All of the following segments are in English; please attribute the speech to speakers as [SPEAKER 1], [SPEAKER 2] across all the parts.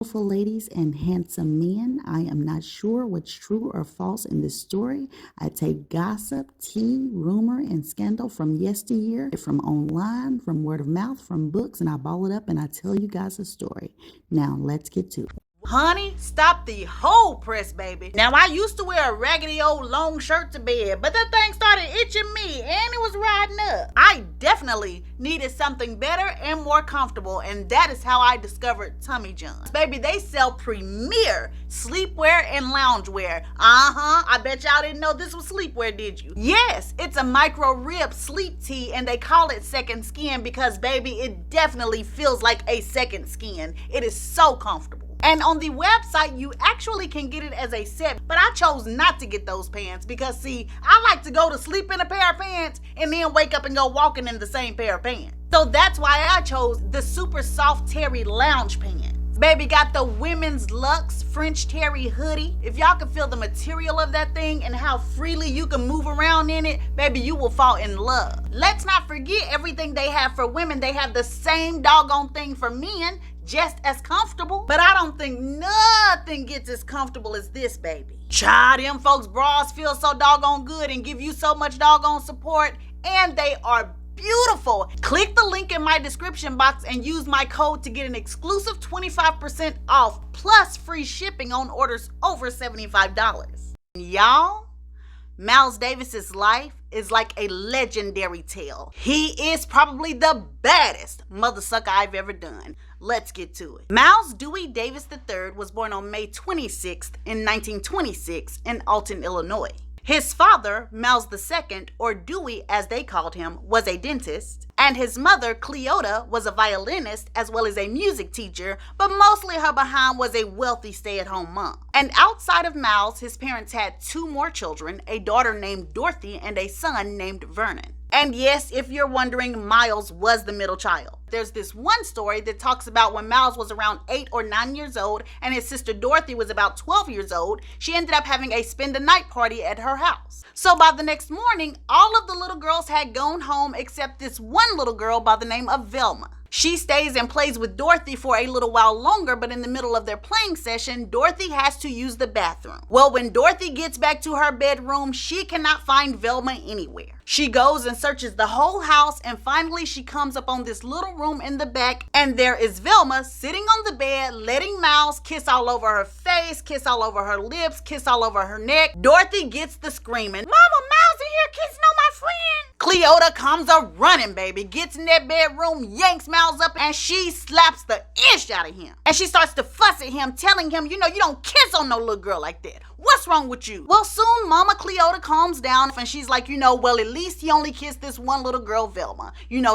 [SPEAKER 1] Beautiful ladies and handsome men, I am not sure what's true or false in this story. I take gossip, tea, rumor, and scandal from yesteryear, from online, from word of mouth, from books, and I ball it up and I tell you guys a story. Now, let's get to it.
[SPEAKER 2] Honey, stop the whole press, baby. Now, I used to wear a raggedy old long shirt to bed, but that thing started itching me and it was riding up. I definitely needed something better and more comfortable, and that is how I discovered Tommy John's. Baby, they sell premier sleepwear and loungewear. I bet y'all didn't know this was sleepwear, did you? Yes, it's a micro rib sleep tee, and they call it second skin because, baby, it definitely feels like a second skin. It is so comfortable. And on the website, you actually can get it as a set, but I chose not to get those pants because, see, I like to go to sleep in a pair of pants and then wake up and go walking in the same pair of pants. So that's why I chose the super soft terry lounge pants. Baby, got the women's luxe French terry hoodie. If y'all can feel the material of that thing and how freely you can move around in it, baby, you will fall in love. Let's not forget everything they have for women. They have the same doggone thing for men, just as comfortable. But I don't think nothing gets as comfortable as this, baby. Child, them folks' bras feel so doggone good and give you so much doggone support, and they are beautiful. Click the link in my description box and use my code to get an exclusive 25% off plus free shipping on orders over $75. Y'all, Miles Davis's life is like a legendary tale. He is probably the baddest mother sucker I've ever done. Let's get to it. Miles Dewey Davis III was born on May 26th in 1926 in Alton, Illinois. His father, Miles II, or Dewey as they called him, was a dentist, and his mother, Cleota, was a violinist as well as a music teacher, but mostly her behind was a wealthy stay-at-home mom. And outside of Miles, his parents had two more children, a daughter named Dorothy and a son named Vernon. And yes, if you're wondering, Miles was the middle child. There's this one story that talks about when Miles was around 8 or 9 years old and his sister Dorothy was about 12 years old, she ended up having a spend-the-night party at her house. So by the next morning, all of the little girls had gone home except this one little girl by the name of Velma. She stays and plays with Dorothy for a little while longer, but in the middle of their playing session, Dorothy has to use the bathroom. Well, when Dorothy gets back to her bedroom, she cannot find Velma anywhere. She goes and searches the whole house, and finally she comes up on this little room in the back, and there is Velma sitting on the bed, letting Miles kiss all over her face, kiss all over her lips, kiss all over her neck. Dorothy gets the screaming, "Mama, Miles in here kissing on my friend!" Cleota comes a running, baby, gets in that bedroom, yanks Miles up, and she slaps the ish out of him. And she starts to fuss at him, telling him, you don't kiss on no little girl like that. What's wrong with you? Well, soon Mama Cleota calms down and she's like, well, at least he only kissed this one little girl, Velma.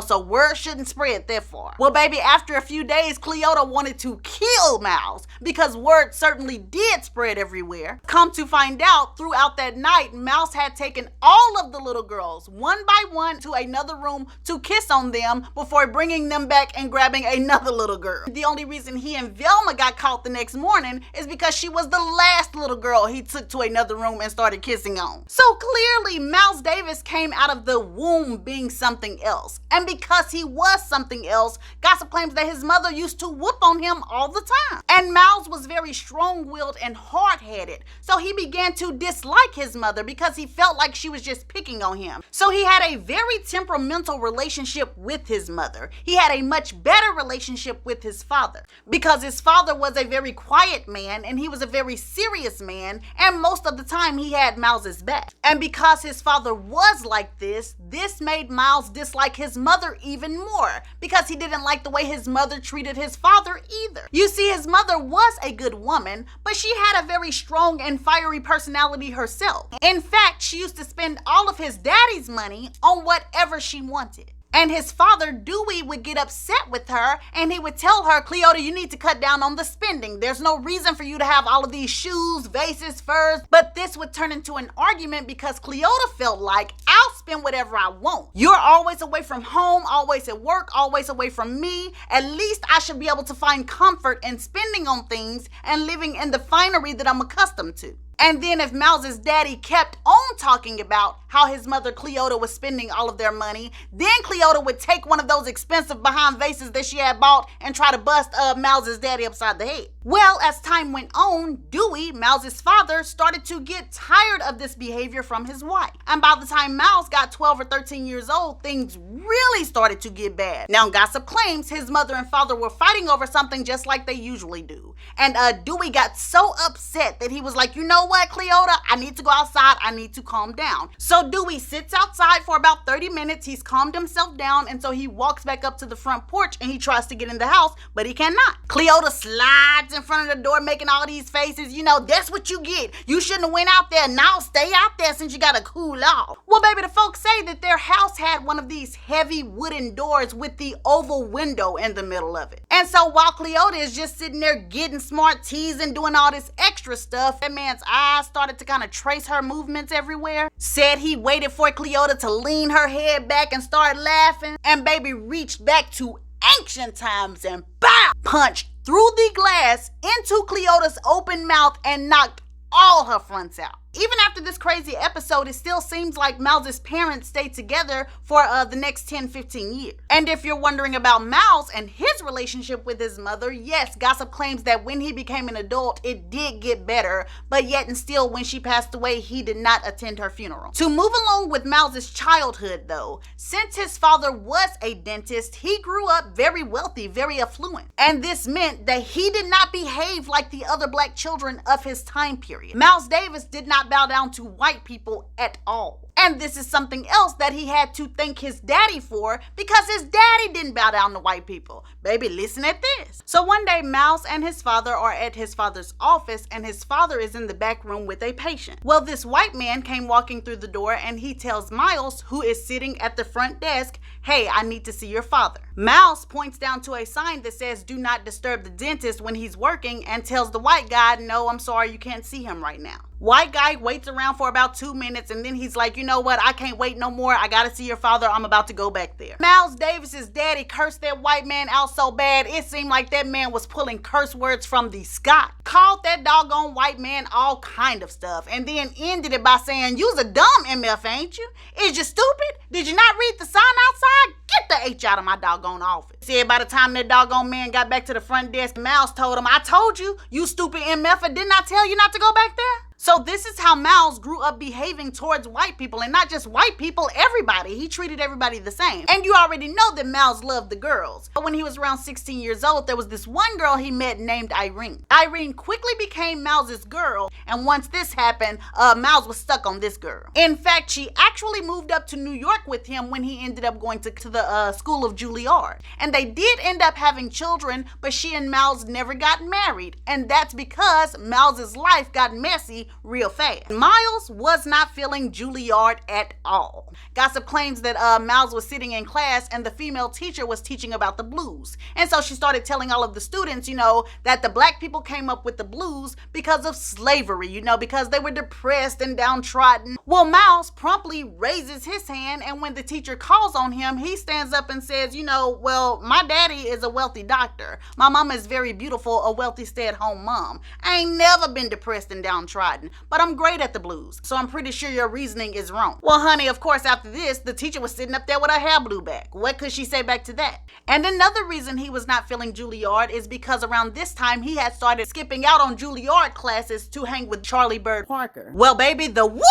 [SPEAKER 2] So word shouldn't spread that far. Well, baby, after a few days, Cleota wanted to kill Miles because word certainly did spread everywhere. Come to find out, throughout that night, Miles had taken all of the little girls, one by one, to another room to kiss on them before bringing them back and grabbing another little girl. The only reason he and Velma got caught the next morning is because she was the last little girl he took to another room and started kissing on. So clearly, Miles Davis came out of the womb being something else. And because he was something else, gossip claims that his mother used to whoop on him all the time. And Miles was very strong-willed and hard-headed. So he began to dislike his mother because he felt like she was just picking on him. So he had a very temperamental relationship with his mother. He had a much better relationship with his father because his father was a very quiet man and he was a very serious man, and most of the time he had Miles's back. And because his father was like this made Miles dislike his mother even more because he didn't like the way his mother treated his father either. You see, his mother was a good woman, but she had a very strong and fiery personality herself. In fact, she used to spend all of his daddy's money on whatever she wanted. And his father, Dewey, would get upset with her and he would tell her, Cleota, you need to cut down on the spending. There's no reason for you to have all of these shoes, vases, furs. But this would turn into an argument because Cleota felt like, I'll spend whatever I want. You're always away from home, always at work, always away from me. At least I should be able to find comfort in spending on things and living in the finery that I'm accustomed to. And then if Miles's daddy kept on talking about how his mother Cleota was spending all of their money. Then Cleota would take one of those expensive behind vases that she had bought and try to bust Miles's daddy upside the head. Well, as time went on, Dewey, Miles's father, started to get tired of this behavior from his wife. And by the time Miles got 12 or 13 years old, things really started to get bad. Now, gossip claims his mother and father were fighting over something just like they usually do. And Dewey got so upset that he was like, you know what, Cleota? I need to go outside. I need to calm down. So Dewey sits outside for about 30 minutes. He's calmed himself down. And so he walks back up to the front porch and he tries to get in the house, but he cannot. Cleota slides in front of the door making all these faces. You know, that's what you get. You shouldn't have went out there. Now stay out there since you got to cool off. Well, baby, the folks say that their house had one of these heavy wooden doors with the oval window in the middle of it. And so while Cleota is just sitting there getting smart, teasing, doing all this extra stuff, that man's eyes started to kind of trace her movements everywhere. Said he waited for Cleota to lean her head back and start laughing. And baby reached back to ancient times and bow, punched through the glass into Cleota's open mouth and knocked all her fronts out. Even after this crazy episode, it still seems like Miles's parents stayed together for the next 10-15 years. And if you're wondering about Miles and his relationship with his mother, yes, gossip claims that when he became an adult, it did get better, but yet and still when she passed away, he did not attend her funeral. To move along with Miles's childhood though, since his father was a dentist, he grew up very wealthy, very affluent. And this meant that he did not behave like the other black children of his time period. Miles Davis did not bow down to white people at all. And this is something else that he had to thank his daddy for, because his daddy didn't bow down to white people. Baby, listen at this. So one day, Miles and his father are at his father's office, and his father is in the back room with a patient. Well, this white man came walking through the door, and he tells Miles, who is sitting at the front desk, hey, I need to see your father. Miles points down to a sign that says, do not disturb the dentist when he's working, and tells the white guy, no, I'm sorry, you can't see him right now. White guy waits around for about 2 minutes, and then he's like, you know what, I can't wait no more. I gotta see your father. I'm about to go back there. Miles Davis's daddy cursed that white man out so bad, it seemed like that man was pulling curse words from the sky. Called that doggone white man all kind of stuff, and then ended it by saying, you's a dumb MF, ain't you? Is you stupid? Did you not read the sign outside? Get the H out of my doggone office. Said by the time that doggone man got back to the front desk, Miles told him, I told you, you stupid MF, and didn't I tell you not to go back there? So this is how Miles grew up behaving towards white people, and not just white people, everybody. He treated everybody the same. And you already know that Miles loved the girls. But when he was around 16 years old, there was this one girl he met named Irene. Irene quickly became Miles's girl, and once this happened, Miles was stuck on this girl. In fact, she actually moved up to New York with him when he ended up going to the School of Juilliard. And they did end up having children, but she and Miles never got married. And that's because Miles's life got messy real fast. Miles was not feeling Juilliard at all. Gossip claims that Miles was sitting in class and the female teacher was teaching about the blues. And so she started telling all of the students, you know, that the black people came up with the blues because of slavery, you know, because they were depressed and downtrodden. Well, Miles promptly raises his hand, and when the teacher calls on him, he stands up and says, you know, well, my daddy is a wealthy doctor. My mom is very beautiful, a wealthy stay-at-home mom. I ain't never been depressed and downtrodden, but I'm great at the blues, so I'm pretty sure your reasoning is wrong. Well, honey, of course, after this, the teacher was sitting up there with her hair blew back. What could she say back to that? And another reason he was not feeling Juilliard is because around this time, he had started skipping out on Juilliard classes to hang with Charlie Bird Parker. Well, baby, the whoop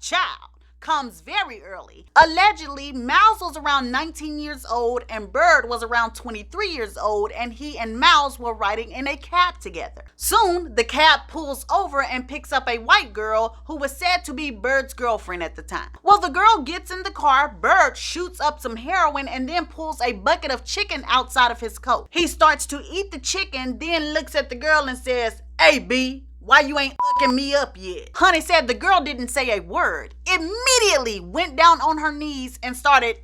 [SPEAKER 2] child comes very early. Allegedly, Miles was around 19 years old and Bird was around 23 years old, and he and Miles were riding in a cab together. Soon, the cab pulls over and picks up a white girl who was said to be Bird's girlfriend at the time. Well, the girl gets in the car, Bird shoots up some heroin and then pulls a bucket of chicken outside of his coat. He starts to eat the chicken, then looks at the girl and says, "Hey, B, why you ain't fucking me up yet?" Honey said the girl didn't say a word. Immediately went down on her knees and started,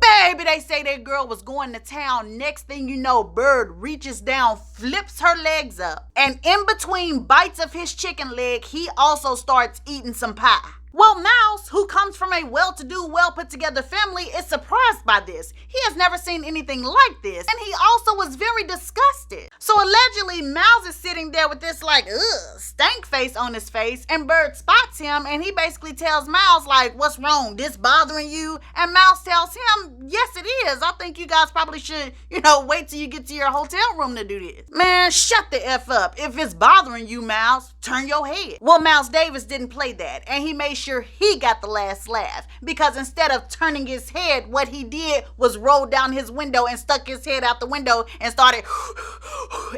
[SPEAKER 2] baby, they say that girl was going to town. Next thing you know, Bird reaches down, flips her legs up, and in between bites of his chicken leg, he also starts eating some pie. Well, Mouse, who comes from a well-to-do, well-put-together family, is surprised by this. He has never seen anything like this, and he also was very disgusted. So allegedly, Mouse is sitting there with this stank face on his face, and Bird spots him, and he basically tells Mouse, like, what's wrong? This bothering you? And Mouse tells him, yes, it is. I think you guys probably should, wait till you get to your hotel room to do this. Man, shut the F up. If it's bothering you, Mouse, turn your head. Well, Miles Davis didn't play that, and he made sure he got the last laugh, because instead of turning his head, what he did was roll down his window and stuck his head out the window and started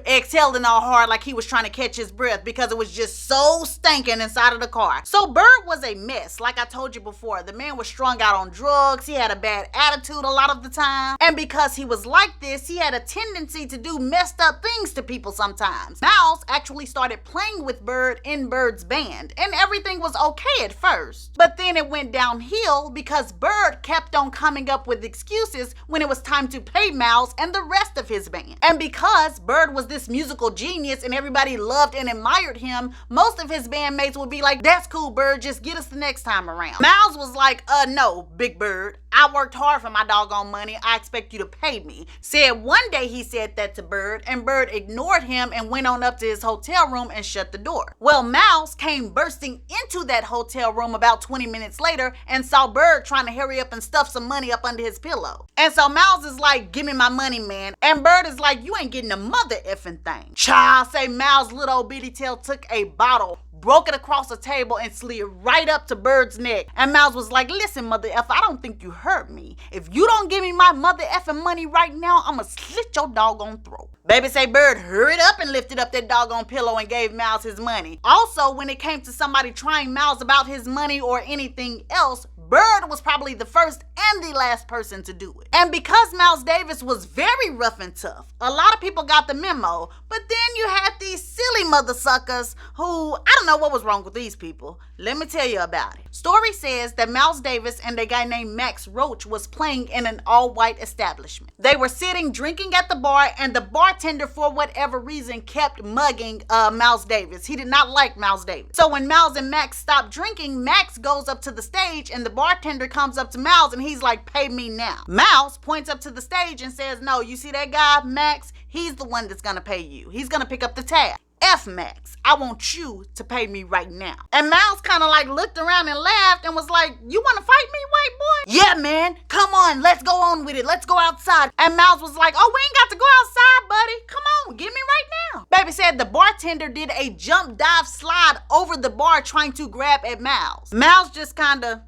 [SPEAKER 2] exhaling all hard like he was trying to catch his breath, because it was just so stinking inside of the car. So Bird was a mess. Like I told you before, the man was strung out on drugs. He had a bad attitude a lot of the time, and because he was like this, he had a tendency to do messed up things to people sometimes. Mouse actually started playing with Bird in Bird's band, and everything was okay at first. But then it went downhill because Bird kept on coming up with excuses when it was time to pay Mouse and the rest of his band. And because Bird was this musical genius and everybody loved and admired him, most of his bandmates would be like, that's cool, Bird, just get us the next time around. Mouse was like, no, Big Bird. I worked hard for my doggone money. I expect you to pay me. Said one day he said that to Bird, and Bird ignored him and went on up to his hotel room and shut the door. Well, Mouse came bursting into that hotel room about 20 minutes later and saw Bird trying to hurry up and stuff some money up under his pillow. And so Mouse is like, give me my money, man. And Bird is like, you ain't getting a mother effing thing. Child, say Mouse little old bitty tail took a bottle, broke it across the table, and slid right up to Bird's neck. And Mouse was like, listen, mother effer, I don't think you heard me. If you don't give me my mother effing money right now, I'ma slit your doggone throat. Baby say Bird hurried up and lifted up that doggone pillow and gave Mouse his money. Also, when it came to somebody trying Mouse about his money or anything else, Bird was probably the first and the last person to do it. And because Miles Davis was very rough and tough, a lot of people got the memo. But then you had these silly mother suckers who, I don't know what was wrong with these people. Let me tell you about it. Story says that Miles Davis and a guy named Max Roach was playing in an all-white establishment. They were sitting drinking at the bar, and the bartender, for whatever reason, kept mugging Miles Davis. He did not like Miles Davis. So when Miles and Max stopped drinking, Max goes up to the stage, and the bartender comes up to Miles and he's like, pay me now. Miles points up to the stage and says, no, you see that guy, Max? He's the one that's gonna pay you. He's gonna pick up the tab. F Max, I want you to pay me right now. And Miles kind of like looked around and laughed and was like, you want to fight me, white boy? Yeah, man, come on, let's go on with it. Let's go outside. And Miles was like, oh, we ain't got to go outside, buddy. Come on, get me right now. Baby said the bartender did a jump dive slide over the bar trying to grab at Miles. Miles just kind of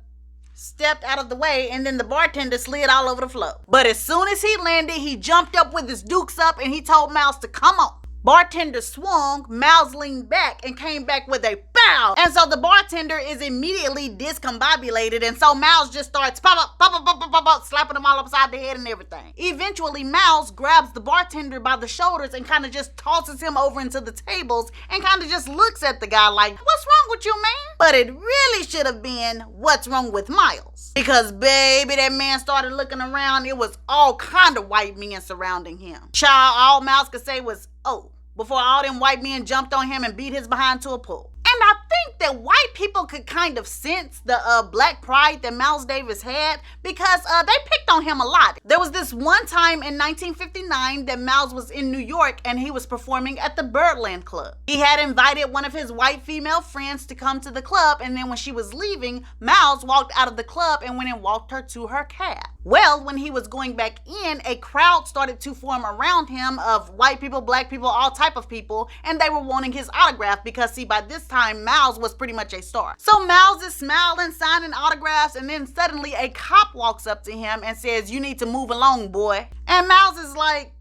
[SPEAKER 2] stepped out of the way, and then the bartender slid all over the floor. But as soon as he landed, he jumped up with his dukes up and he told Miles to come on. Bartender swung, Miles leaned back and came back with a bow. And so the bartender is immediately discombobulated, and so Miles just starts slapping him all upside the head and everything. Eventually, Miles grabs the bartender by the shoulders and kind of just tosses him over into the tables and kind of just looks at the guy like, what's wrong with you, man? But it really should have been, what's wrong with Miles? Because, baby, that man started looking around. It was all kind of white men surrounding him. Child, all Miles could say was, oh, before all them white men jumped on him and beat his behind to a pulp. And I think that white people could kind of sense the black pride that Miles Davis had, because they picked on him a lot. There was this one time in 1959 that Miles was in New York and he was performing at the Birdland Club. He had invited one of his white female friends to come to the club, and then when she was leaving, Miles walked out of the club and went and walked her to her cab. Well, when he was going back in, a crowd started to form around him of white people, black people, all type of people, and they were wanting his autograph because, see, by this time, Miles was pretty much a star. So Miles is smiling, signing autographs, and then suddenly a cop walks up to him and says, you need to move along, boy. And Miles is like,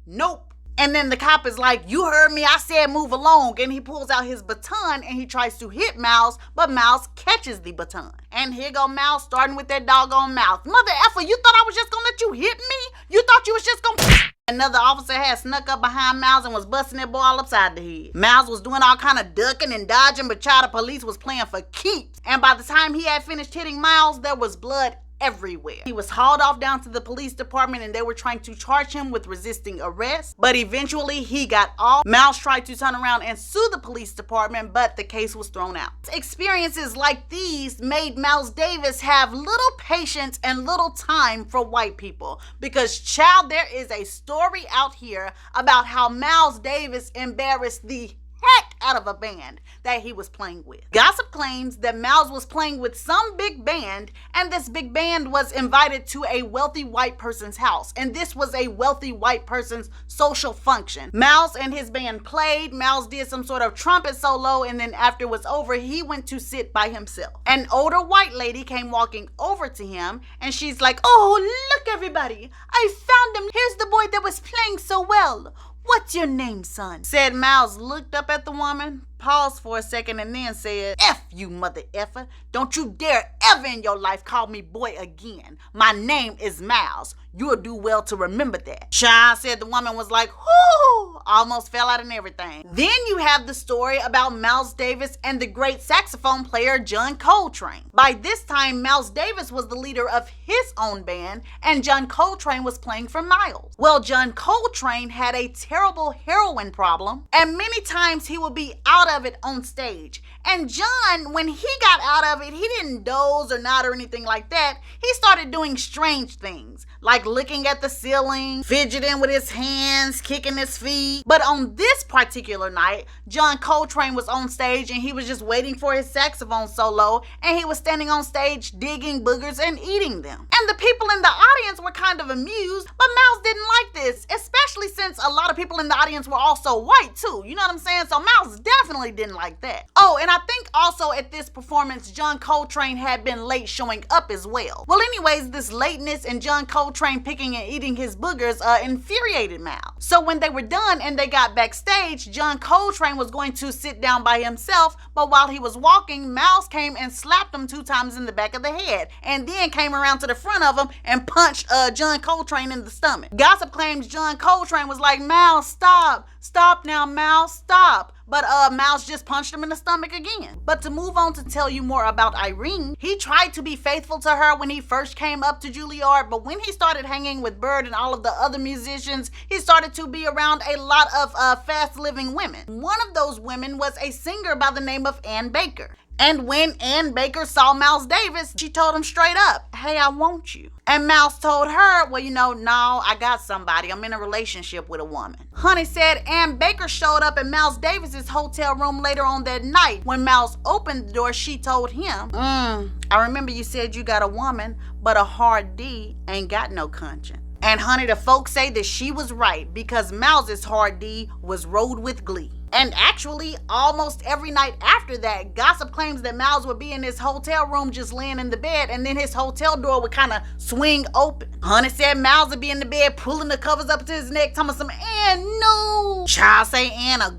[SPEAKER 2] nope. And then the cop is like, you heard me, I said move along. And he pulls out his baton and he tries to hit Miles, but Miles catches the baton. And here go Miles starting with that doggone mouth. Mother effer, you thought I was just gonna let you hit me? You thought you was just gonna... Another officer had snuck up behind Miles and was busting that boy all upside the head. Miles was doing all kind of ducking and dodging, but child, the police was playing for keeps. And by the time he had finished hitting Miles, there was blood everywhere. He was hauled off down to the police department and they were trying to charge him with resisting arrest, but eventually he got off. Miles tried to turn around and sue the police department, but the case was thrown out. Experiences like these made Miles Davis have little patience and little time for white people, because child, there is a story out here about how Miles Davis embarrassed the heck out of a band that he was playing with. Gossip claims that Miles was playing with some big band, and this big band was invited to a wealthy white person's house, and this was a wealthy white person's social function. Miles and his band played, Miles did some sort of trumpet solo, and then after it was over, he went to sit by himself. An older white lady came walking over to him, and she's like, "Oh, look everybody, I found him. Here's the boy that was playing so well. What's your name, son?" Said Miles looked up at the woman, paused for a second, and then said, "F you, mother effer. Don't you dare ever in your life call me boy again. My name is Miles. You'll do well to remember that." Child, said the woman, was like, whoo, almost fell out and everything. Then you have the story about Miles Davis and the great saxophone player John Coltrane. By this time, Miles Davis was the leader of his own band, and John Coltrane was playing for Miles. Well, John Coltrane had a terrible heroin problem, and many times he would be out of it on stage. And John, when he got out of it, he didn't doze or nod or anything like that. He started doing strange things, like looking at the ceiling, fidgeting with his hands, kicking his feet. But on this particular night, John Coltrane was on stage and he was just waiting for his saxophone solo, and he was standing on stage digging boogers and eating them. And the people in the audience were kind of amused, but Miles didn't like this, especially since a lot of people in the audience were also white too. You know what I'm saying? So Miles definitely didn't like that. Oh, and I think also at this performance, John Coltrane had been late showing up as well. Well, anyways, this lateness and John Coltrane picking and eating his boogers infuriated Miles. So when they were done and they got backstage, John Coltrane was going to sit down by himself, but while he was walking, Miles came and slapped him 2 times in the back of the head, and then came around to the front of him and punched John Coltrane in the stomach. Gossip claims John Coltrane was like, "Miles, stop. Stop now, Miles, stop." But Miles just punched him in the stomach again. But to move on to tell you more about Irene, he tried to be faithful to her when he first came up to Juilliard, but when he started hanging with Bird and all of the other musicians, he started to be around a lot of fast-living women. One of those women was a singer by the name of Ann Baker. And when Ann Baker saw Miles Davis, she told him straight up, "Hey, I want you." And Miles told her, "Well, no, I got somebody. I'm in a relationship with a woman." Honey said Ann Baker showed up in Miles Davis's hotel room later on that night. When Miles opened the door, she told him, "I remember you said you got a woman, but a hard D ain't got no conscience." And honey, the folks say that she was right, because Miles's hard D was rode with glee. And actually, almost every night after that, gossip claims that Miles would be in his hotel room just laying in the bed, and then his hotel door would kind of swing open. Honey said Miles would be in the bed pulling the covers up to his neck, telling some, "Ann, no." Child say Anna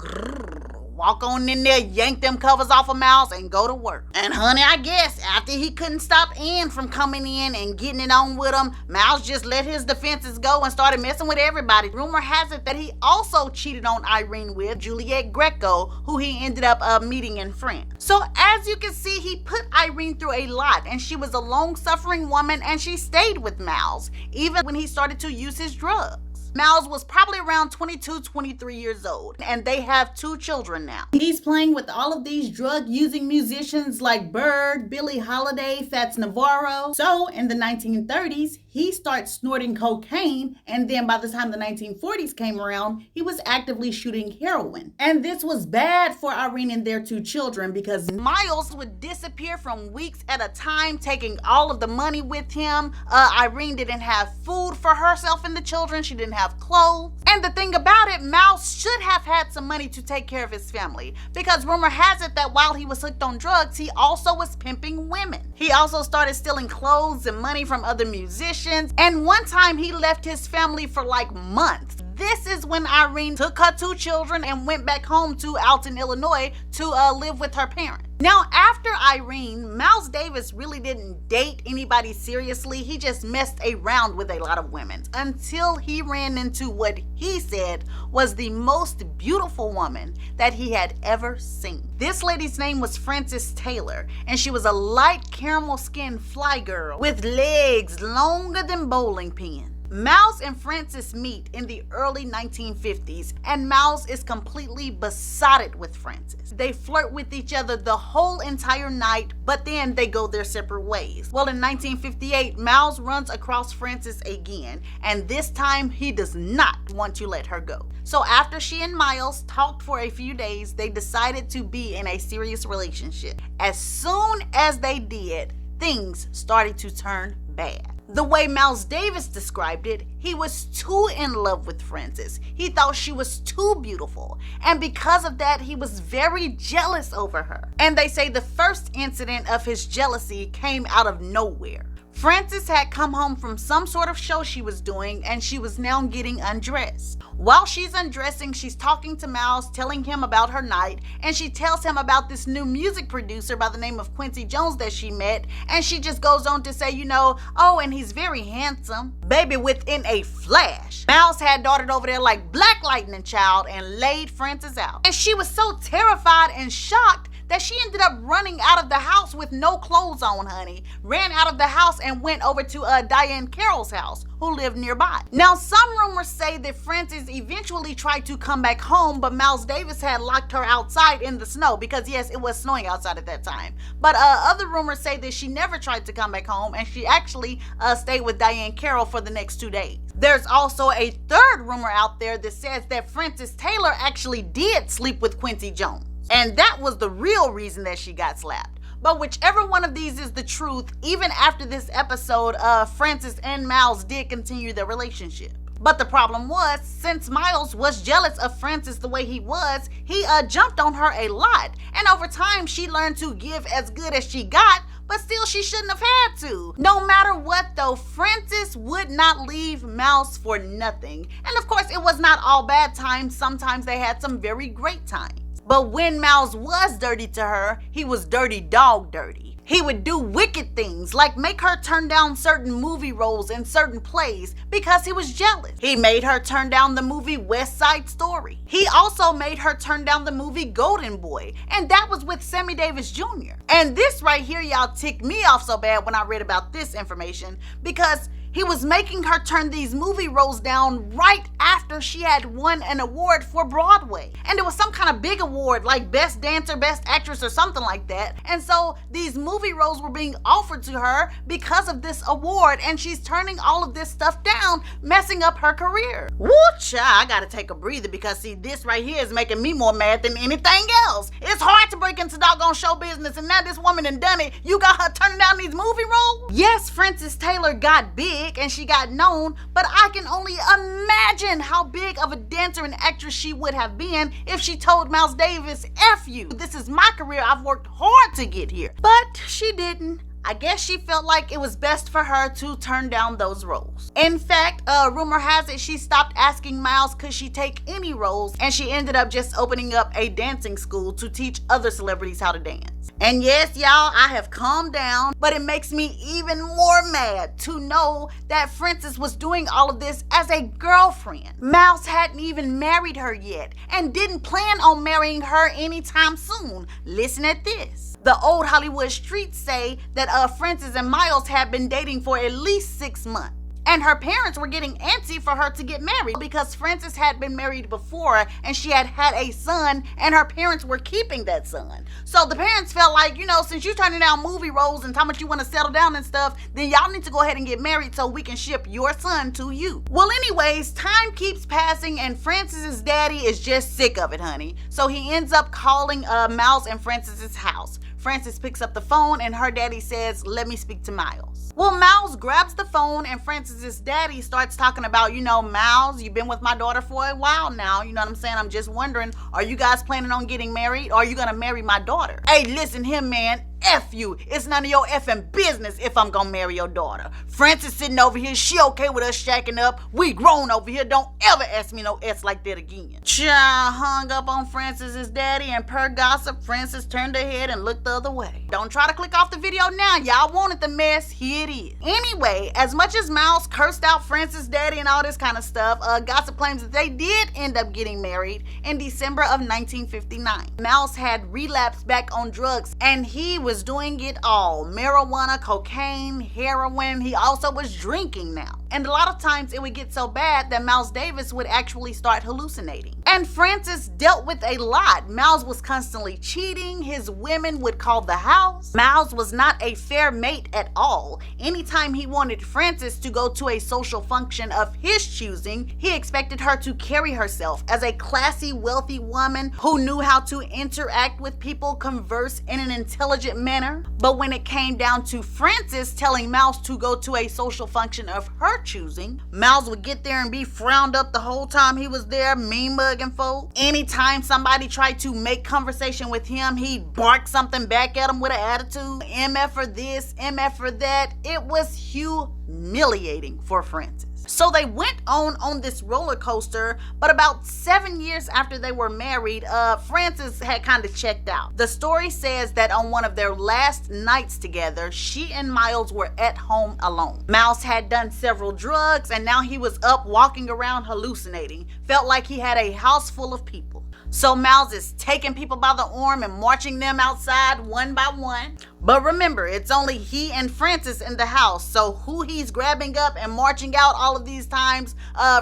[SPEAKER 2] walk on in there, yank them covers off of Miles, and go to work. And honey, I guess after he couldn't stop Ann from coming in and getting it on with him, Miles just let his defenses go and started messing with everybody. Rumor has it that he also cheated on Irene with Juliet Greco, who he ended up meeting in France. So as you can see, he put Irene through a lot, and she was a long-suffering woman, and she stayed with Miles, even when he started to use his drugs. Miles was probably around 22, 23 years old, and they have 2 children now. He's playing with all of these drug-using musicians like Bird, Billie Holiday, Fats Navarro. So in the 1930s, he starts snorting cocaine, and then by the time the 1940s came around, he was actively shooting heroin. And this was bad for Irene and their 2 children, because Miles would disappear from weeks at a time, taking all of the money with him. Irene didn't have food for herself and the children. She didn't have clothes. And the thing about it, Miles should have had some money to take care of his family, because rumor has it that while he was hooked on drugs, he also was pimping women. He also started stealing clothes and money from other musicians, and one time he left his family for like months. this is when Irene took her 2 children and went back home to Alton, Illinois to live with her parents. Now, after Irene, Miles Davis really didn't date anybody seriously. He just messed around with a lot of women until he ran into what he said was the most beautiful woman that he had ever seen. This lady's name was Frances Taylor, and she was a light caramel skinned fly girl with legs longer than bowling pins. Miles and Frances meet in the early 1950s, and Miles is completely besotted with Frances. They flirt with each other the whole entire night, but then they go their separate ways. Well, in 1958, Miles runs across Frances again, and this time he does not want to let her go. So after she and Miles talked for a few days, they decided to be in a serious relationship. As soon as they did, things started to turn bad. The way Miles Davis described it, he was too in love with Frances. He thought she was too beautiful, and because of that, he was very jealous over her. And they say the first incident of his jealousy came out of nowhere. Frances had come home from some sort of show she was doing, and she was now getting undressed. While she's undressing, she's talking to Miles, telling him about her night, and she tells him about this new music producer by the name of Quincy Jones that she met, and she just goes on to say, oh, and he's very handsome. Baby, within a flash, Miles had darted over there like Black Lightning, child, and laid Frances out. And she was so terrified and shocked that she ended up running out of the house with no clothes on, honey. Ran out of the house and went over to Diane Carroll's house, who lived nearby. Now, some rumors say that Frances eventually tried to come back home, but Miles Davis had locked her outside in the snow because, yes, it was snowing outside at that time. But other rumors say that she never tried to come back home, and she actually stayed with Diane Carroll for the next 2 days. There's also a third rumor out there that says that Frances Taylor actually did sleep with Quincy Jones, and that was the real reason that she got slapped. But whichever one of these is the truth, even after this episode, Frances and Miles did continue their relationship. But the problem was, since Miles was jealous of Frances the way he was, he jumped on her a lot. And over time, she learned to give as good as she got, but still she shouldn't have had to. No matter what though, Frances would not leave Miles for nothing. And of course, it was not all bad times. Sometimes they had some very great times. But when Miles was dirty to her, he was dirty dog dirty. He would do wicked things like make her turn down certain movie roles in certain plays because he was jealous. He made her turn down the movie West Side Story. He also made her turn down the movie Golden Boy, and that was with Sammy Davis Jr. And this right here, y'all, ticked me off so bad when I read about this information because he was making her turn these movie roles down right after she had won an award for Broadway. And it was some kind of big award like Best Dancer, Best Actress, or something like that. And so these movie roles were being offered to her because of this award, and she's turning all of this stuff down, messing up her career. Woo, child, I gotta take a breather because see, this right here is making me more mad than anything else. It's hard to break into doggone show business, and now this woman done it. You got her turning down these movie roles? Yes, Frances Taylor got big and she got known, but I can only imagine how big of a dancer and actress she would have been if she told Miles Davis, F you. This is my career. I've worked hard to get here. But she didn't. I guess she felt like it was best for her to turn down those roles. In fact, rumor has it she stopped asking Miles could she take any roles, and she ended up just opening up a dancing school to teach other celebrities how to dance. And yes, y'all, I have calmed down, but it makes me even more mad to know that Frances was doing all of this as a girlfriend. Miles hadn't even married her yet and didn't plan on marrying her anytime soon. Listen at this. The old Hollywood streets say that Frances and Miles had been dating for at least 6 months. And her parents were getting antsy for her to get married because Frances had been married before and she had had a son, and her parents were keeping that son. So the parents felt like, since you're turning down movie roles and how much you want to settle down and stuff, then y'all need to go ahead and get married so we can ship your son to you. Well, anyways, time keeps passing and Frances's daddy is just sick of it, honey. So he ends up calling Miles and Frances's house. Frances picks up the phone and her daddy says, let me speak to Miles. Well, Miles grabs the phone and Frances's daddy starts talking about, Miles, you've been with my daughter for a while now. You know what I'm saying? I'm just wondering, are you guys planning on getting married? Or are you going to marry my daughter? Hey, listen here, man. F you. It's none of your effing business if I'm gonna marry your daughter. Frances sitting over here, she okay with us shacking up. We grown over here. Don't ever ask me no S like that again. Child hung up on Frances's daddy, and per gossip, Frances turned her head and looked the other way. Don't try to click off the video now. Y'all wanted the mess. Here it is. Anyway, as much as Miles cursed out Frances' daddy and all this kind of stuff, gossip claims that they did end up getting married in December of 1959. Miles had relapsed back on drugs, and he was doing it all. Marijuana, cocaine, heroin. He also was drinking now. And a lot of times it would get so bad that Miles Davis would actually start hallucinating. And Frances dealt with a lot. Miles was constantly cheating. His women would call the house. Miles was not a fair mate at all. Anytime he wanted Frances to go to a social function of his choosing, he expected her to carry herself as a classy, wealthy woman who knew how to interact with people, converse in an intelligent manner. But when it came down to Frances telling Miles to go to a social function of her choosing, Miles would get there and be frowned up the whole time he was there, mean mugging folk. Anytime somebody tried to make conversation with him, he'd bark something back at him with an attitude. MF for this, MF for that. It was humiliating for Frances. So they went on this roller coaster, but about 7 years after they were married, Frances had kind of checked out. The story says that on one of their last nights together, she and Miles were at home alone. Miles had done several drugs, and now he was up walking around hallucinating. Felt like he had a house full of people. So Miles is taking people by the arm and marching them outside one by one. But remember, it's only he and Frances in the house, so who he's grabbing up and marching out all of these times,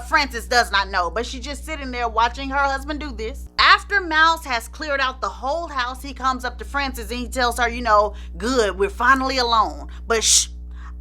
[SPEAKER 2] Frances does not know, but she's just sitting there watching her husband do this. After Miles has cleared out the whole house, he comes up to Frances and he tells her, good, we're finally alone, but shh,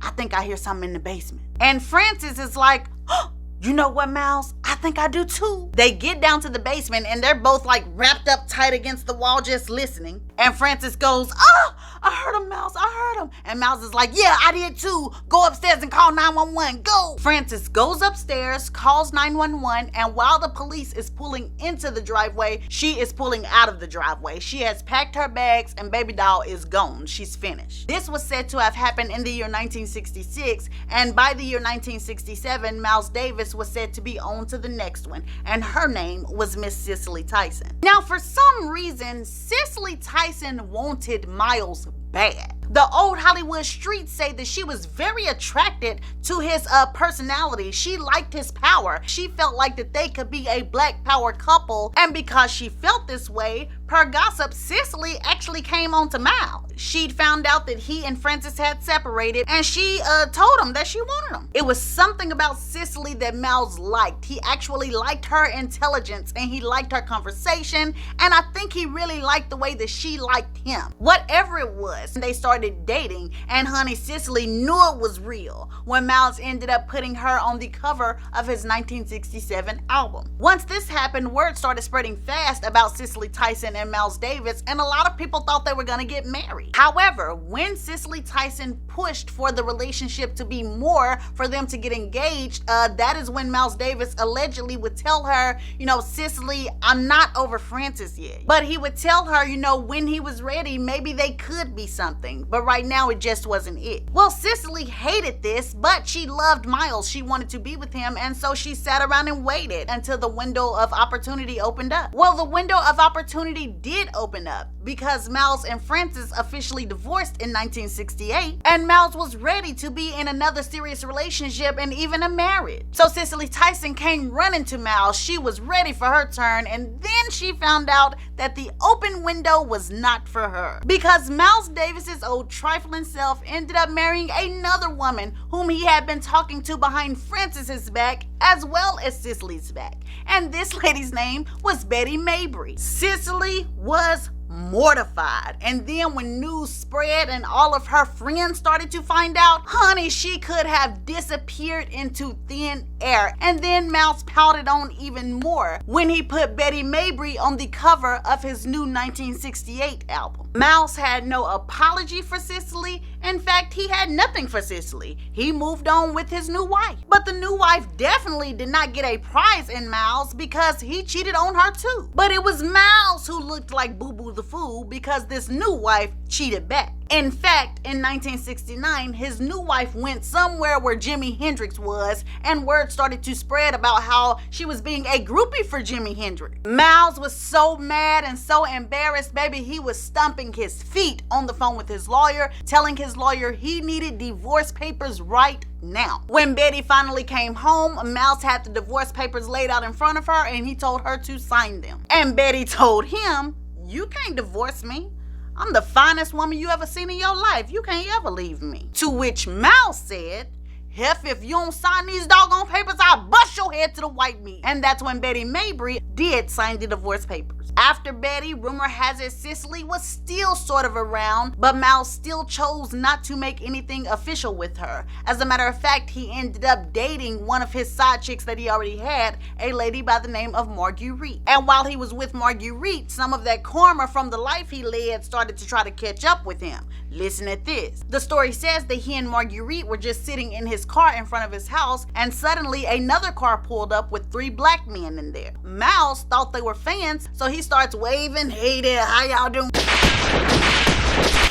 [SPEAKER 2] I think I hear something in the basement. And Frances is like, oh, you know what, Miles? I think I do too. They get down to the basement and they're both like wrapped up tight against the wall just listening. And Frances goes, oh, I heard him, Miles, I heard him. And Miles is like, yeah, I did too. Go upstairs and call 911, go. Frances goes upstairs, calls 911, and while the police is pulling into the driveway, she is pulling out of the driveway. She has packed her bags and baby doll is gone. She's finished. This was said to have happened in the year 1966, and by the year 1967, Miles Davis was said to be on to the next one, and her name was Miss Cicely Tyson. Now, for some reason, Cicely Tyson wanted Miles bad. The old Hollywood streets say that she was very attracted to his personality. She liked his power. She felt like that they could be a black power couple, and because she felt this way, per gossip, Cicely actually came on to Miles. She'd found out that he and Frances had separated, and she told him that she wanted him. It was something about Cicely that Miles liked. He actually liked her intelligence, and he liked her conversation, and I think he really liked the way that she liked him. Whatever it was, they started dating, and honey, Cicely knew it was real when Miles ended up putting her on the cover of his 1967 album. Once this happened, word started spreading fast about Cicely Tyson and Miles Davis, and a lot of people thought they were going to get married. However, when Cicely Tyson pushed for the relationship to be more, for them to get engaged, that is when Miles Davis allegedly would tell her, Cicely, I'm not over Frances yet. But he would tell her, when he was ready, maybe they could be something. But right now, it just wasn't it. Well, Cicely hated this, but she loved Miles. She wanted to be with him, and so she sat around and waited until the window of opportunity opened up. Well, the window of opportunity did open up because Miles and Frances officially divorced in 1968, and Miles was ready to be in another serious relationship and even a marriage. So Cicely Tyson came running to Miles. She was ready for her turn, and then she found out that the open window was not for her, because Miles Davis's old trifling self ended up marrying another woman whom he had been talking to behind Frances's back as well as Cicely's back, and this lady's name was Betty Mabry. Cicely was mortified, and then when news spread and all of her friends started to find out, honey, she could have disappeared into thin air. And then Miles pouted on even more when he put Betty Mabry on the cover of his new 1968 album. Miles had no apology for Cicely. In fact, he had nothing for Cicely. He moved on with his new wife. But the new wife definitely did not get a prize in Miles because he cheated on her too. But it was Miles who looked like Boo Boo the Fool because this new wife cheated back. In fact, in 1969, his new wife went somewhere where Jimi Hendrix was, and word started to spread about how she was being a groupie for Jimi Hendrix. Miles was so mad and so embarrassed, baby, he was stomping his feet on the phone with his lawyer, telling his lawyer he needed divorce papers right now. When Betty finally came home, Miles had the divorce papers laid out in front of her, and he told her to sign them. And Betty told him, "You can't divorce me. I'm the finest woman you ever seen in your life. You can't ever leave me." To which Miles said, "Heff, if you don't sign these doggone papers, I'll bust your head to the white meat." And that's when Betty Mabry did sign the divorce papers. After Betty, rumor has it Cicely was still sort of around, but Miles still chose not to make anything official with her. As a matter of fact, he ended up dating one of his side chicks that he already had, a lady by the name of Marguerite. And while he was with Marguerite, some of that karma from the life he led started to try to catch up with him. Listen at this. The story says that he and Marguerite were just sitting in his car in front of his house, and suddenly another car pulled up with 3 black men in there. Miles thought they were fans, so he starts waving, "Hey there, how y'all doing?"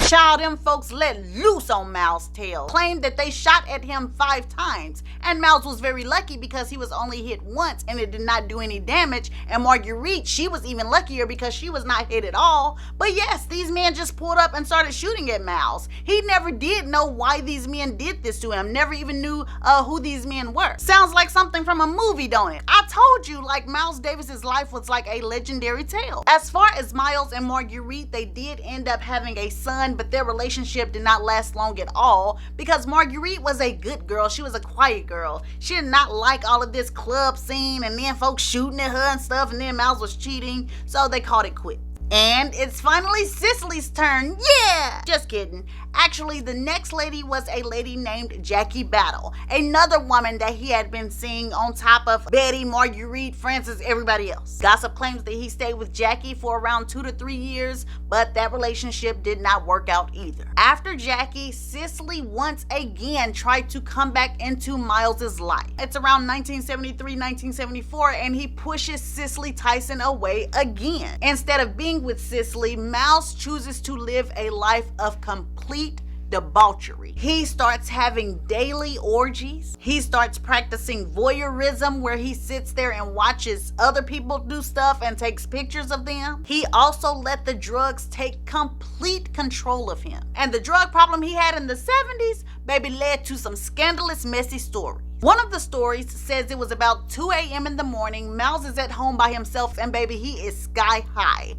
[SPEAKER 2] Child, them folks let loose on Miles' tail, claimed that they shot at him 5 times, and Miles was very lucky because he was only hit once and it did not do any damage, and Marguerite, she was even luckier because she was not hit at all. But yes, these men just pulled up and started shooting at Miles. He never did know why these men did this to him, never even knew who these men were. Sounds like something from a movie, don't it? I told you, like, Miles Davis's life was like a legendary tale. As far as Miles and Marguerite, they did end up having a son, but their relationship did not last long at all because Marguerite was a good girl. She was a quiet girl. She did not like all of this club scene and then folks shooting at her and stuff, and then Miles was cheating, so they called it quits. And it's finally Cicely's turn. Yeah! Just kidding. Actually, the next lady was a lady named Jackie Battle, another woman that he had been seeing on top of Betty, Marguerite, Frances, everybody else. Gossip claims that he stayed with Jackie for around 2 to 3 years, but that relationship did not work out either. After Jackie, Cicely once again tried to come back into Miles's life. It's around 1973, 1974, and he pushes Cicely Tyson away again. Instead of being with Cicely, Miles chooses to live a life of complete debauchery. He starts having daily orgies. He starts practicing voyeurism, where he sits there and watches other people do stuff and takes pictures of them. He also let the drugs take complete control of him. And the drug problem he had in the 70s, baby, led to some scandalous, messy stories. One of the stories says it was about 2 a.m. in the morning. Miles is at home by himself, and baby, he is sky high.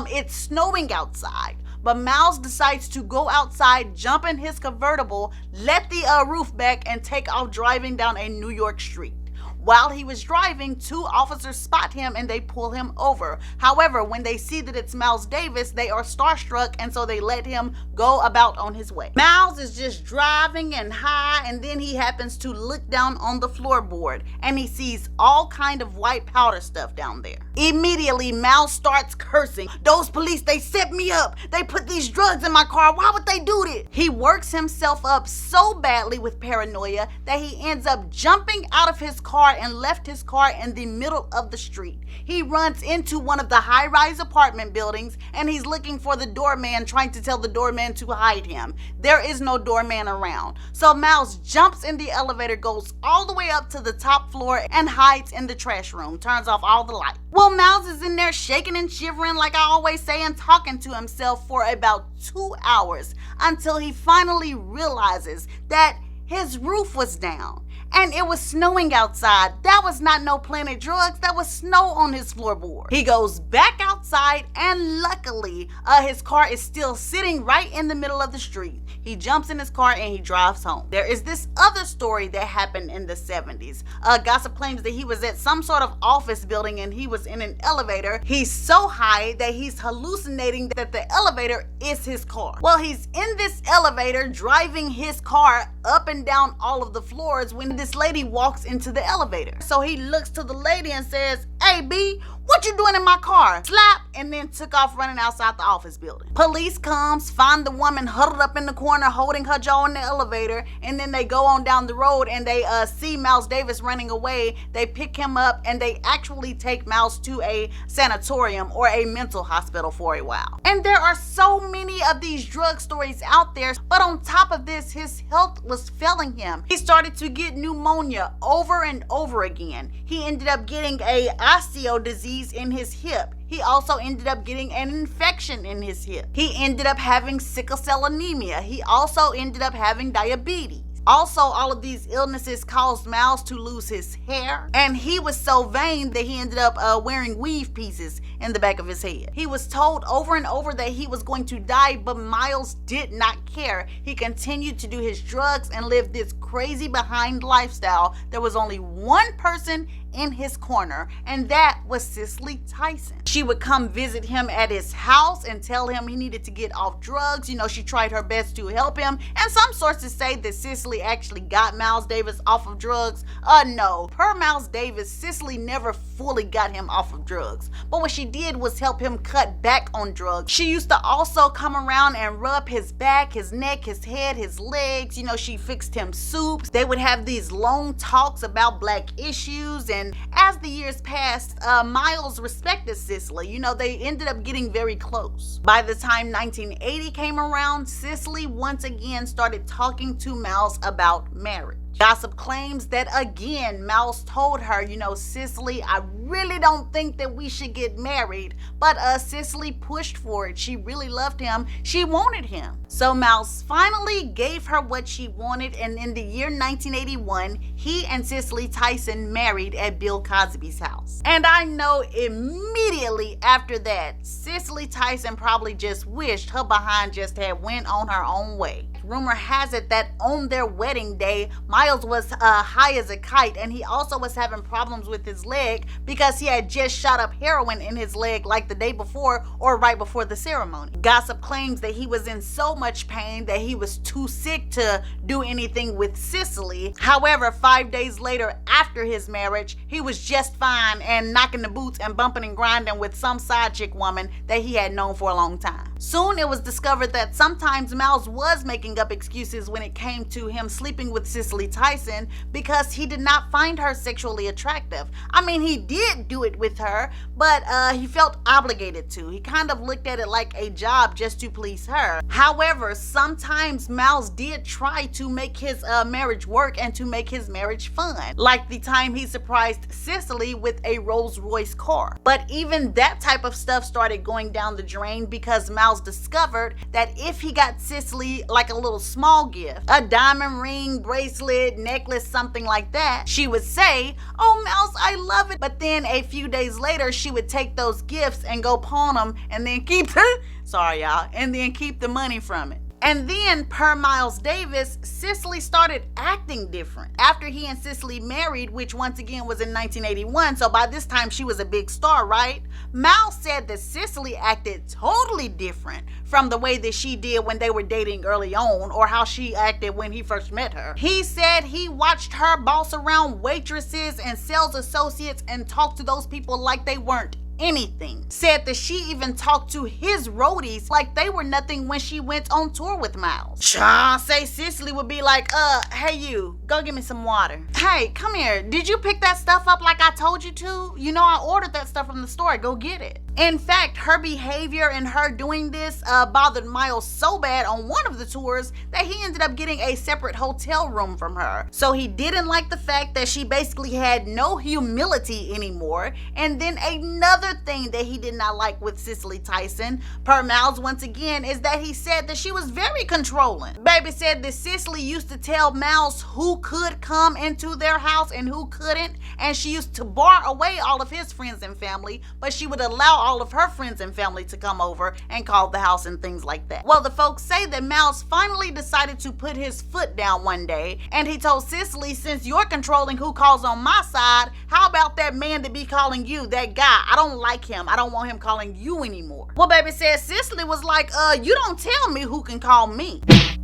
[SPEAKER 2] It's snowing outside, but Miles decides to go outside, jump in his convertible, let the roof back, and take off driving down a New York street. While he was driving, 2 officers spot him and they pull him over. However, when they see that it's Miles Davis, they are starstruck, and so they let him go about on his way. Miles is just driving and high, and then he happens to look down on the floorboard and he sees all kind of white powder stuff down there. Immediately, Miles starts cursing. "Those police, they set me up. They put these drugs in my car. Why would they do this?" He works himself up so badly with paranoia that he ends up jumping out of his car and left his car in the middle of the street. He runs into one of the high-rise apartment buildings, and he's looking for the doorman, trying to tell the doorman to hide him. There is no doorman around. So Miles jumps in the elevator, goes all the way up to the top floor, and hides in the trash room, turns off all the lights. Well, Miles is in there shaking and shivering, like I always say, and talking to himself for about 2 hours until he finally realizes that his roof was down. And it was snowing outside. That was not no Planet Drugs. That was snow on his floorboard. He goes back outside, and luckily, his car is still sitting right in the middle of the street. He jumps in his car and he drives home. There is this other story that happened in the 70s. Gossip claims that he was at some sort of office building and he was in an elevator. He's so high that he's hallucinating that the elevator is his car. Well, he's in this elevator driving his car up and down all of the floors when this lady walks into the elevator. So he looks to the lady and says, "Hey B, What you doing in my car? Slap, and then took off running outside the office building. Police comes, find the woman huddled up in the corner holding her jaw in the elevator, and then they go on down the road and they see Miles Davis running away. They pick him up and they actually take Miles to a sanatorium or a mental hospital for a while. And there are so many of these drug stories out there, but on top of this, his health was failing him. He started to get pneumonia over and over again. He ended up getting a osteo disease in his hip. He also ended up getting an infection in his hip. He ended up having sickle cell anemia. He also ended up having diabetes. Also, all of these illnesses caused Miles to lose his hair, and he was so vain that he ended up wearing weave pieces in the back of his head. He was told over and over that he was going to die, but Miles did not care. He continued to do his drugs and live this crazy behind lifestyle. There was only one person in his corner, and that was CICELY TYSON. She would come visit him at his house and tell him he needed to get off drugs. You know, she tried her best to help him, and some sources say that CICELY actually got Miles Davis off of drugs. No. Per Miles Davis, CICELY never fully got him off of drugs, but what she did was help him cut back on drugs. She used to also come around and rub his back, his neck, his head, his legs. You know, she fixed him soups. They would have these long talks about black issues, and as the years passed, Miles respected CICELY. You know, they ended up getting very close. By the time 1980 came around, CICELY once again started talking to Miles about marriage. Gossip claims that again, Miles told her, you know, CICELY, I really don't think that we should get married. But CICELY pushed for it. She really loved him. She wanted him. So Miles finally gave her what she wanted, and in the year 1981, he and CICELY TYSON married at Bill Cosby's house. And I know immediately after that, CICELY TYSON probably just wished her behind just had went on her own way. Rumor has it that on their wedding day, Miles was high as a kite, and he also was having problems with his leg because he had just shot up heroin in his leg like the day before or right before the ceremony. Gossip claims that he was in so much pain that he was too sick to do anything with CICELY. However, 5 days later after his marriage, he was just fine and knocking the boots and bumping and grinding with some side chick woman that he had known for a long time. Soon it was discovered that sometimes Miles was making up excuses when it came to him sleeping with CICELY TYSON because he did not find her sexually attractive. I mean, he did do it with her, but he felt obligated to. He kind of looked at it like a job just to please her. However, sometimes Miles did try to make his marriage work and to make his marriage fun, like the time he surprised CICELY with a Rolls Royce car. But even that type of stuff started going down the drain because Miles discovered that if he got CICELY like a little small gift, a diamond ring, bracelet, necklace, something like that, she would say, "Oh, Miles, I love it." But then a few days later, she would take those gifts and go pawn them and then keep and then keep the money from it. And then, per Miles Davis, CICELY started acting different. After he and CICELY married, which once again was in 1981, so by this time she was a big star, right? Miles said that CICELY acted totally different from the way that she did when they were dating early on, or how she acted when he first met her. He said he watched her boss around waitresses and sales associates and talk to those people like they weren't anything. Said that she even talked to his roadies like they were nothing when she went on tour with Miles. Say CICELY would be like, hey you, go get me some water. Hey, come here, did you pick that stuff up like I told you to? You know, I ordered that stuff from the store, go get it. In fact, her behavior and her doing this bothered Miles so bad on one of the tours that he ended up getting a separate hotel room from her. So he didn't like the fact that she basically had no humility anymore. And then another thing that he did not like with CICELY TYSON, per Miles once again, is that he said that she was very controlling. Baby said that CICELY used to tell Miles who could come into their house and who couldn't, and she used to bar away all of his friends and family, but she would allow all of her friends and family to come over and call the house and things like that. Well, the folks say that Miles finally decided to put his foot down one day, and he told CICELY, since you're controlling who calls on my side, how about that man that be calling you, that guy? I don't like him. I don't want him calling you anymore. Well, baby said CICELY was like, you don't tell me who can call me.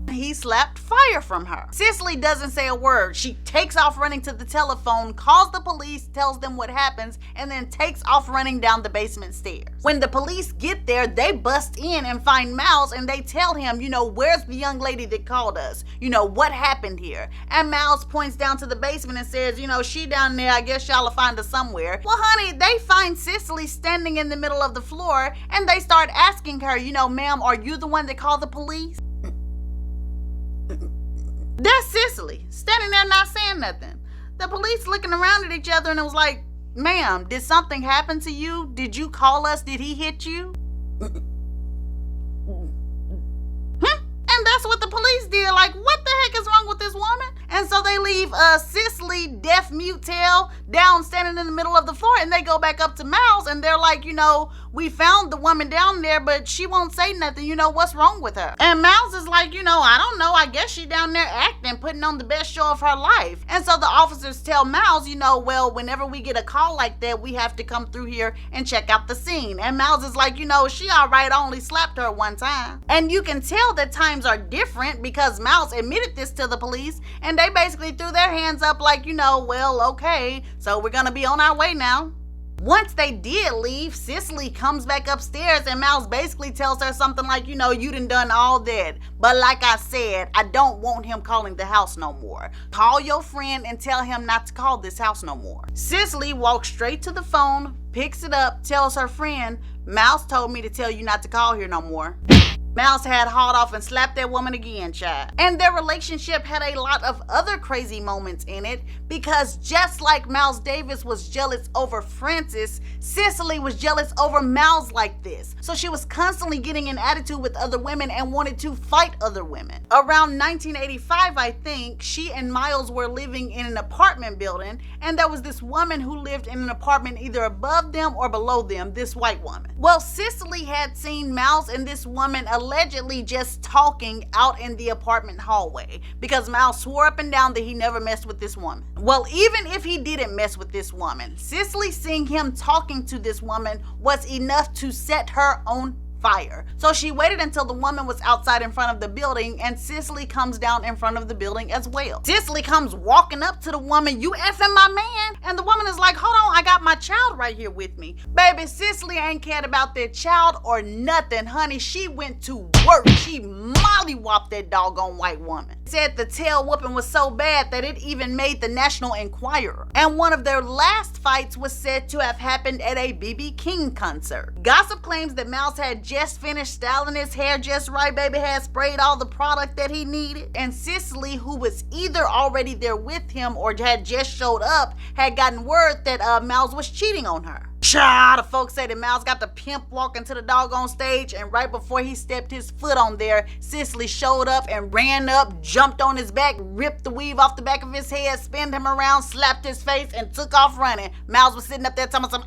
[SPEAKER 2] He slapped fire from her. Cicely doesn't say a word. She takes off running to the telephone, calls the police, tells them what happens, and then takes off running down the basement stairs. When the police get there, they bust in and find Miles, and they tell him, where's the young lady that called us? What happened here? And Miles points down to the basement and says, she down there, I guess y'all will find her somewhere. Well, honey, they find Cicely standing in the middle of the floor, and they start asking her, ma'am, are you the one that called the police? That's Cicely, standing there not saying nothing. The police looking around at each other, and it was like, ma'am, did something happen to you? Did you call us? Did he hit you? And that's what the police did. Like, what the heck is wrong with this woman? And so they leave Cicely, deaf mute tail, down standing in the middle of the floor, and they go back up to Miles, and they're like, we found the woman down there, but she won't say nothing. What's wrong with her? And Miles is like, I don't know. I guess she down there acting, putting on the best show of her life. And so the officers tell Miles, well, whenever we get a call like that, we have to come through here and check out the scene. And Miles is like, she all right, I only slapped her one time. And you can tell that times are different because Miles admitted this to the police, and they basically threw their hands up like, well, okay, so we're gonna be on our way now. Once they did leave, Cicely comes back upstairs, and Miles basically tells her something like, you done all that. But like I said, I don't want him calling the house no more. Call your friend and tell him not to call this house no more. Cicely walks straight to the phone, picks it up, tells her friend, Miles told me to tell you not to call here no more. Miles had hauled off and slapped that woman again, child. And their relationship had a lot of other crazy moments in it, because just like Miles Davis was jealous over Francis, Cicely was jealous over Miles like this. So she was constantly getting an attitude with other women and wanted to fight other women. Around 1985, I think, she and Miles were living in an apartment building, and there was this woman who lived in an apartment either above them or below them, this white woman. Well, Cicely had seen Miles and this woman allegedly just talking out in the apartment hallway, because Miles swore up and down that he never messed with this woman. Well, even if he didn't mess with this woman, Cicely seeing him talking to this woman was enough to set her on fire. So she waited until the woman was outside in front of the building, and Cicely comes down in front of the building as well. Cicely comes walking up to the woman, you effing my man? And the woman is like, hold on, I got my child right here with me. Baby, Cicely ain't cared about that child or nothing, honey. She went to work. She molly-whopped that doggone white woman. Said the tail whooping was so bad that it even made the National Enquirer. And one of their last fights was said to have happened at a B.B. King concert. Gossip claims that Miles had just finished styling his hair just right, baby, had sprayed all the product that he needed. And Cicely, who was either already there with him or had just showed up, had gotten word that Miles was cheating on her. The folks say that Miles got the pimp walking to the doggone stage, and right before he stepped his foot on there, Cicely showed up and ran up, jumped on his back, ripped the weave off the back of his head, spinned him around, slapped his face, and took off running. Miles was sitting up there telling him,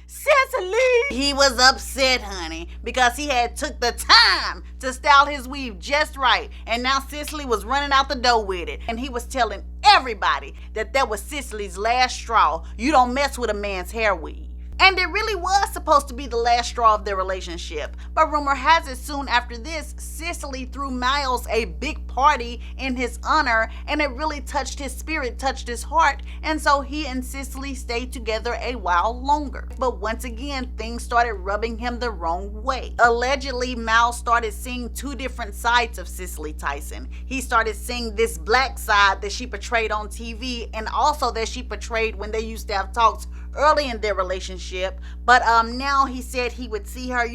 [SPEAKER 2] Cicely! He was upset, honey, because he had took the time to style his weave just right, and now Cicely was running out the door with it, and he was telling everybody that that was Cicely's last straw. You don't mess with a man's hair weave. And it really was supposed to be the last straw of their relationship. But rumor has it soon after this, Cicely threw Miles a big party in his honor, and it really touched his spirit, touched his heart, and so he and Cicely stayed together a while longer. But once again, things started rubbing him the wrong way. Allegedly, Miles started seeing two different sides of Cicely Tyson. He started seeing this black side that she portrayed on TV, and also that she portrayed when they used to have talks early in their relationship. But now he said he would see her,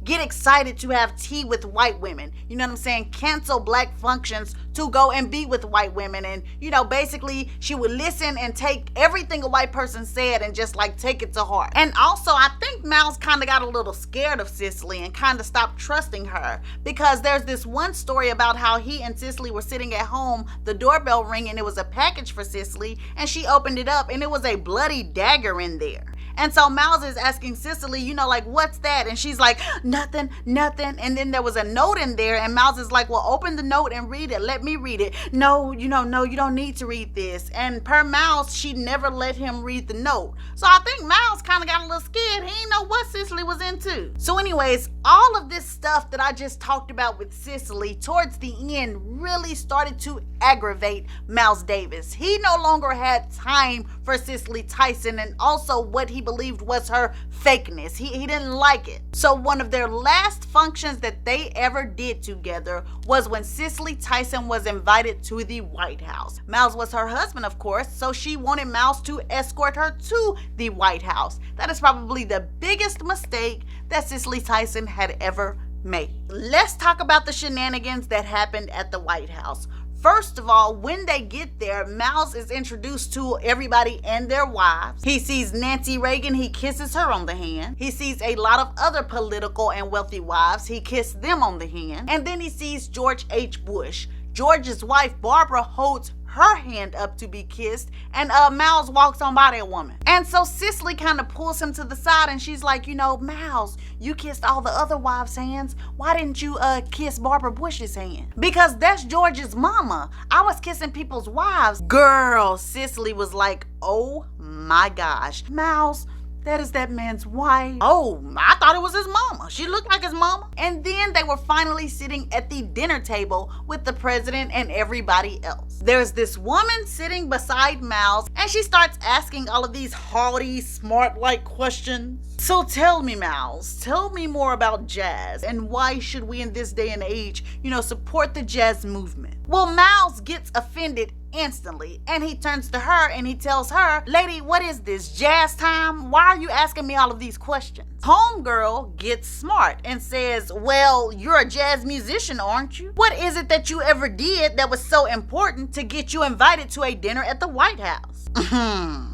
[SPEAKER 2] get excited to have tea with white women. You know what I'm saying? Cancel black functions to go and be with white women. And, basically she would listen and take everything a white person said and just take it to heart. And also, I think Miles kind of got a little scared of Cicely and kind of stopped trusting her, because there's this one story about how he and Cicely were sitting at home, the doorbell ring, and it was a package for Cicely, and she opened it up and it was a bloody dagger in there. And so Miles is asking Cicely, like, what's that? And she's like, nothing. And then there was a note in there, and Miles is like, well, open the note and read it. Let me read it. No, you don't need to read this. And per Miles, she never let him read the note. So I think Miles kind of got a little scared. He didn't know what Cicely was into. So anyways, all of this stuff that I just talked about with Cicely towards the end really started to aggravate Miles Davis. He no longer had time for Cicely Tyson and also what he believed was her fakeness. He didn't like it. So one of their last functions that they ever did together was when Cicely Tyson was invited to the White House. Miles was her husband, of course, so she wanted Miles to escort her to the White House. That is probably the biggest mistake that Cicely Tyson had ever made. Let's talk about the shenanigans that happened at the White House. First of all, when they get there, Miles is introduced to everybody and their wives. He sees Nancy Reagan, he kisses her on the hand. He sees a lot of other political and wealthy wives, he kissed them on the hand. And then he sees George H. Bush. George's wife, Barbara, holds her hand up to be kissed, and Miles walks on by that woman. And so Cicely kind of pulls him to the side, and she's like, Miles, you kissed all the other wives' hands. Why didn't you kiss Barbara Bush's hand? Because that's George's mama. I was kissing people's wives. Girl, Cicely was like, oh my gosh, Miles, that is that man's wife. Oh, I thought it was his mama. She looked like his mama. And then they were finally sitting at the dinner table with the president and everybody else. There's this woman sitting beside Miles, and she starts asking all of these haughty, smart-like questions. So tell me, Miles, tell me more about jazz, and why should we in this day and age, support the jazz movement? Well, Miles gets offended instantly, and he turns to her and he tells her, lady, what is this, jazz time? Why are you asking me all of these questions? Homegirl gets smart and says, well, you're a jazz musician, aren't you? What is it that you ever did that was so important to get you invited to a dinner at the White House?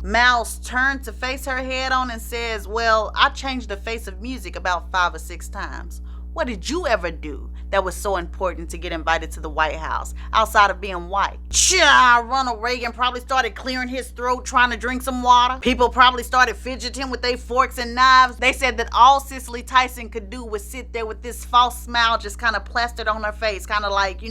[SPEAKER 2] Miles turned to face her head on and says, well, I changed the face of music about 5 or 6 times. What did you ever do that was so important to get invited to the White House outside of being white? Ronald Reagan probably started clearing his throat trying to drink some water. People probably started fidgeting with their forks and knives. They said that all Cicely Tyson could do was sit there with this false smile just kind of plastered on her face, kind of like,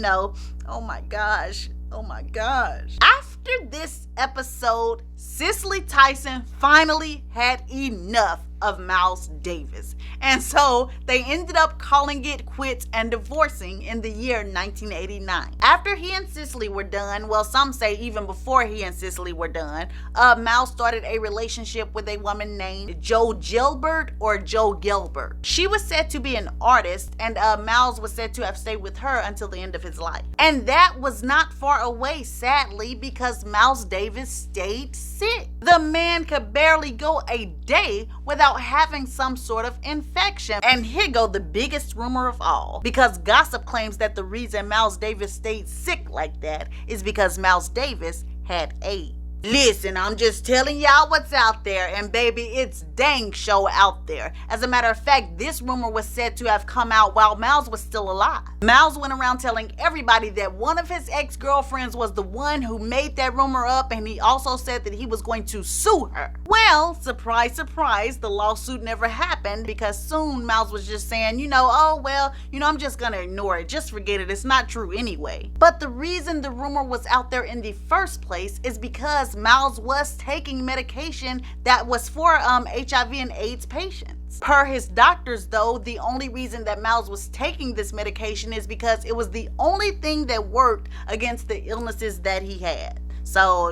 [SPEAKER 2] oh my gosh. After this episode, Cicely Tyson finally had enough of Miles Davis. And so they ended up calling it quits and divorcing in the year 1989. After he and Cicely were done, well, some say even before he and Cicely were done, Miles started a relationship with a woman named Jo Gilbert or Jo Gilbert. She was said to be an artist, and Miles was said to have stayed with her until the end of his life. And that was not far away, sadly, because Miles Davis stayed sick. The man could barely go a day without having some sort of infection. And here go the biggest rumor of all, because gossip claims that the reason Miles Davis stayed sick like that is because Miles Davis had AIDS. Listen, I'm just telling y'all what's out there, and baby, it's dang show out there. As a matter of fact, this rumor was said to have come out while Miles was still alive. Miles went around telling everybody that one of his ex-girlfriends was the one who made that rumor up, and he also said that he was going to sue her. Well, surprise, surprise, the lawsuit never happened because soon Miles was just saying, I'm just gonna ignore it. Just forget it. It's not true anyway. But the reason the rumor was out there in the first place is because Miles was taking medication that was for HIV and AIDS patients. Per his doctors, though, the only reason that Miles was taking this medication is because it was the only thing that worked against the illnesses that he had. So,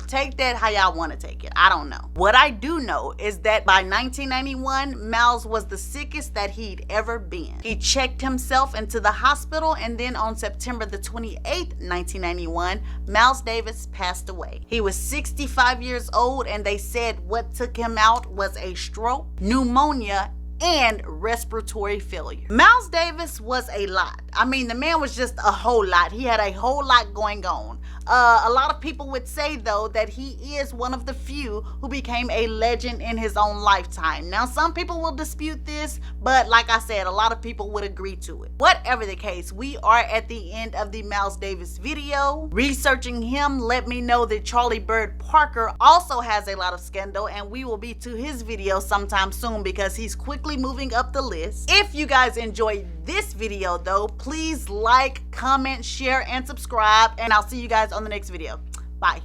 [SPEAKER 2] take that how y'all want to take it. I don't know. What I do know is that by 1991, Miles was the sickest that he'd ever been. He checked himself into the hospital, and then on September the 28th, 1991, Miles Davis passed away. He was 65 years old, and they said what took him out was a stroke, pneumonia, and respiratory failure. Miles Davis was a lot. I mean, the man was just a whole lot. He had a whole lot going on. A lot of people would say, though, that he is one of the few who became a legend in his own lifetime. Now, some people will dispute this, but like I said, a lot of people would agree to it. Whatever the case, we are at the end of the Miles Davis video. Researching him let me know that Charlie Bird Parker also has a lot of scandal, and we will be to his video sometime soon because he's quickly moving up the list. If you guys enjoyed this video though, please like, comment, share, and subscribe, and I'll see you guys on the next video. Bye.